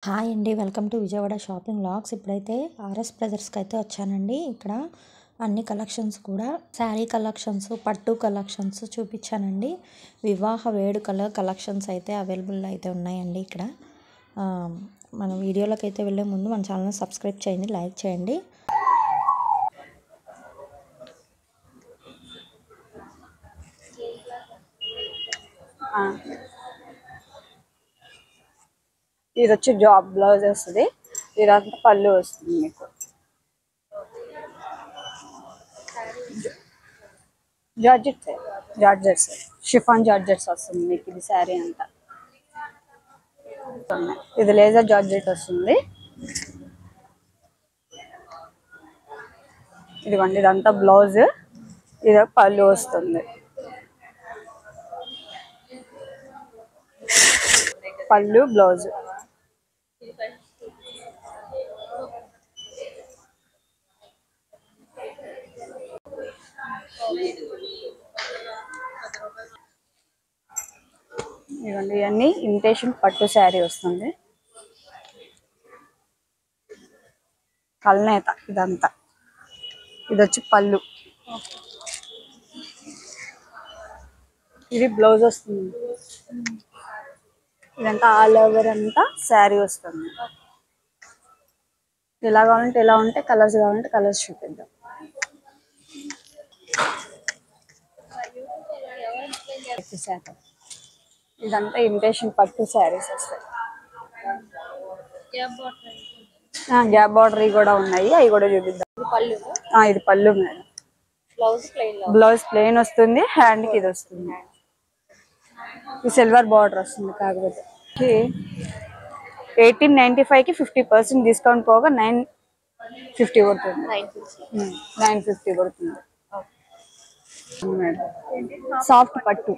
Hi అండి. Welcome to Vijayawada shopping vlogs. ఇప్పుడైతే RS బ్రదర్స్కి అయితే వచ్చానండి. ఇక్కడ అన్ని కలెక్షన్స్ కూడా శారీ కలెక్షన్స్, పట్టు కలెక్షన్స్ చూపించానండి. వివాహ వేడుకల కలెక్షన్స్ అయితే అవైలబుల్ అయితే ఉన్నాయండి ఇక్కడ. మనం వీడియోలోకి అయితే వెళ్ళే ముందు మన ఛానల్ని సబ్స్క్రైబ్ చేయండి, లైక్ చేయండి. ఇది వచ్చి జాబ్ బ్లౌజ్ వస్తుంది. ఇదంతా పళ్ళు వస్తుంది. మీకు జార్జెట్స్ షిఫాన్ జార్జెట్స్ వస్తుంది. మీకు ఇది శారీ అంతా. ఇది లేజర్ జార్జెట్ వస్తుంది. ఇదిగోండి, ఇదంతా బ్లౌజ్, ఇది పళ్ళు వస్తుంది. పళ్ళు బ్లౌజ్. ఇవన్నీ ఇవన్నీ ఇమిటేషన్ పట్టు శారీ వస్తుంది. కల్నేత ఇదంతా. ఇది వచ్చి పళ్ళు, ఇది బ్లౌజ్ వస్తుంది. ఇదంతా ఆల్ ఓవర్ అంతా శారీ వస్తుంది. ఎలా కావాలంటే ఎలా ఉంటే, కలర్స్ కావాలంటే కలర్స్ చూపిద్దాం. ఇదంతా ఇమిటేషన్ పట్టు శారీస్ వస్తాయి. గ్యాప్ బార్డర్ కూడా ఉన్నాయి, అవి కూడా చూపిద్దాం. ఇది పళ్ళు మేడం. బ్లౌజ్ ప్లెయిన్ వస్తుంది, హ్యాండ్ కి ఇది వస్తుంది. ఈ సిల్వర్ బార్డర్ వస్తుంది. కాకపోతే 1895 కి 50% డిస్కౌంట్ పోగా 950 పడుతుంది. 950 పడుతుంది. సాఫ్ట్ పట్టు,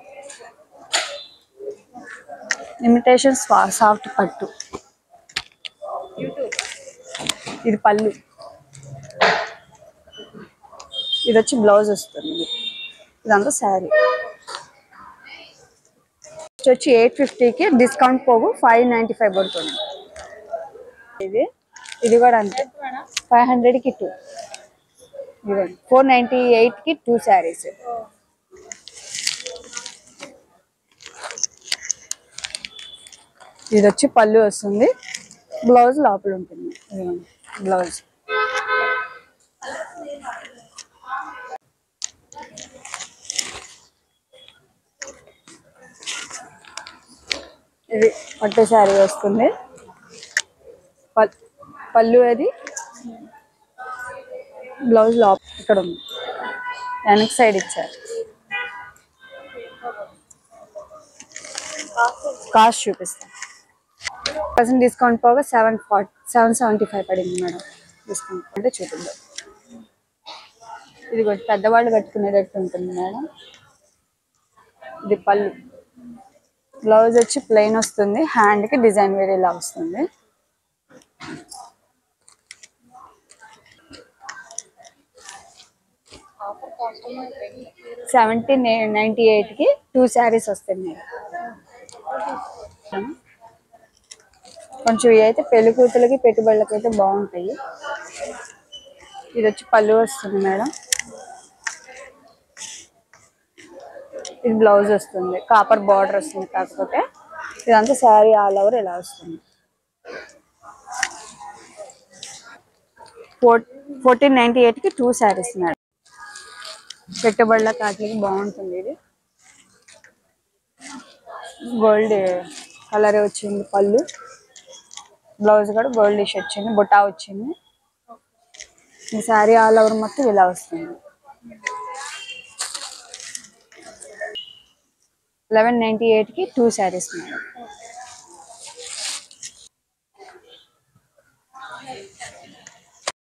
ఇమిటేషన్ సాఫ్ట్ పట్టు. ఇది పళ్ళు, ఇది వచ్చి బ్లౌజ్ వస్తుంది. ఇదంతా శారీ వచ్చి 850కి డిస్కౌంట్ పోగు 595 పడుతుంది. ఇది కూడా అంతే, 500కి 2. 498కి 2 శారీస్. ఇది వచ్చి పళ్ళు వస్తుంది, బ్లౌజ్ లోపల ఉంటుంది. బ్లౌజ్ ఇది పట్టు శారీ వస్తుంది. పళ్ళు అది, బ్లౌజ్ లోపల ఇక్కడ ఉంది. వెనక సైడ్ ఇచ్చారు. కాస్ట్ చూపిస్తాను. పర్సెంట్ డిస్కౌంట్ పోగా 775 పడింది మేడం. డిస్కౌంట్ అంటే చూపిద్దాం. ఇది పెద్దవాళ్ళు కట్టుకునేటట్టు ఉంటుంది మేడం. ఇది పళ్ళు, బ్లౌజ్ వచ్చి ప్లెయిన్ వస్తుంది, హ్యాండ్ కి డిజైన్ వేరే ఇలా వస్తుంది. $1798కి 2 శారీస్ వస్తాయి మేడం. కొంచెం ఇవి అయితే పెళ్లి కూతులకి పెట్టుబడులకి అయితే బాగుంటాయి. ఇది వచ్చి పళ్ళు వస్తుంది మేడం. ఇది బ్లౌజ్ వస్తుంది, కాపర్ బార్డర్ వస్తుంది. కాకపోతే ఇదంతా శారీ ఆల్ ఓవర్ ఇలా వస్తుంది. 1498కి 2 శారీస్ మేడం. పెట్టుబడుల కాట్లకి బాగుంటుంది. ఇది గోల్డ్ కలర్ వచ్చింది. పళ్ళు, బ్లౌజ్ కూడా గోల్డిష్ వచ్చింది, బుటా వచ్చింది. ఈ శారీ ఆల్ ఓవర్ మొత్తం ఇలా వస్తుంది. 1198కి 2 శారీస్ మేడం.